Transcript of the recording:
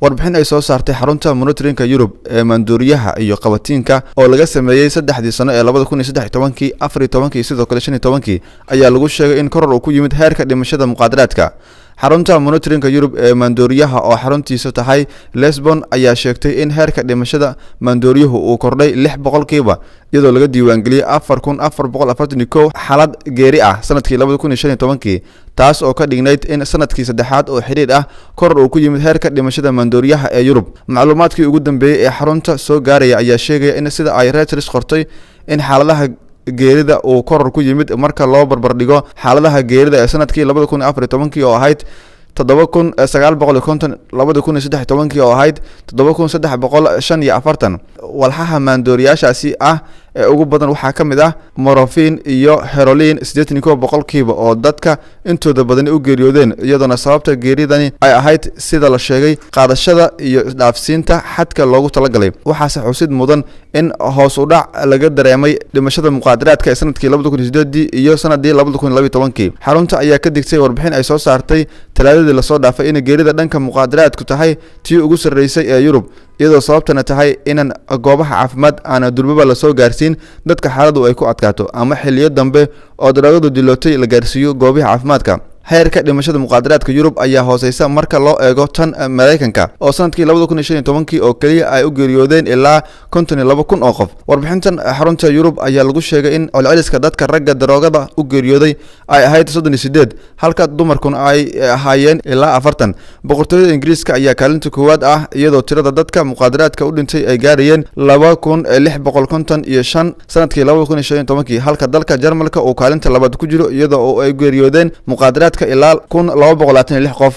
warbixin ay soo saartay xarunta monitorinka Europe ee maandooriyaha iyo qabatinka oo laga sameeyay 3 sano ee 2013 14 sidoo kale 15 ayaa lagu sheegay in koror uu ku yimid heerka dhimashada muqaadaraadka. xarunta monitorinka Europe ee maandooriyaha oo xaruntiisu tahay Lisbon ayaa sheegtay in heerka dhimashada maandooriyuhu uu kordhay 6% iyadoo laga diiwaangeliyay 4441 xaalad geeri ah sanadkii 2015 taas oo ka dhignayd in sanadkii saddexaad oo xiriir ah koror uu ku yimid heerka dhimashada maandooriyaha ee Europe. macluumaadkii ugu dambeeyay ee xarunta soo gaaraya ayaa sheegaya in sida ay Reuters qortay in xaaladaha geerida uu koror ku yimid marka loo barbar dhigo xaaladaha geerida ee sanadkii 2014 oo ahayd 7950 2013 oo ahayd 7345 walxaha maandooriyaashaasi ah ee ugu badan waxaa ka mid ah morphine iyo heroin 81% oo dadka intooda badan u geeriyoodeen iyadoo sababta geeridani ay ahayd sida la sheegay qaadashada iyo dhaafsiinta xadka loogu talagalay. waxaase xusid mudan in hoos u dhac laga dareemay dhimashada muqaadaraadka ee sanadkii 2018 iyo sanadii 2012. xarunta ayaa ka digtay warbixin ay soo saartay talaadadii la soo dhaafay in geerida dhanka muqaadaraadku tahay tii ugu sareysay ee Europe iyadoo sababtana tahay in goobaha caafimaad aan durbaba la soo gaarsiin dadka xaaladu ay ku adkaato ama xilliyo dambe oo daroogadu dilootay la gaarsiiyo goobaha caafimaadka. heerka dhimashada muqaadaraadka Europe ayaa hooseysa marka loo eego tan Mareykanka oo sanadkii 2015 oo kaliya ay u geeriyoodeen ilaa 52,000 oo qof. warbixintan xarunta Europe ayaa lagu sheegay in celceliska dadka ragga daroogada u geeriyooday ay ahayd 38 halka dumarkuna ay ahaayeen ilaa 40. boqortooyada Ingiriiska ayaa kaalinta koowaad ah iyadoo tirada dadka muqaadaraadka u dhintay ay gaarayeen 2655 sanadkii 2015 halka dalka Jarmalka uu kaalinta labaad ku jiro iyadoo ay geeriyoodeen muqaadaraadka ilaa 1226 qof.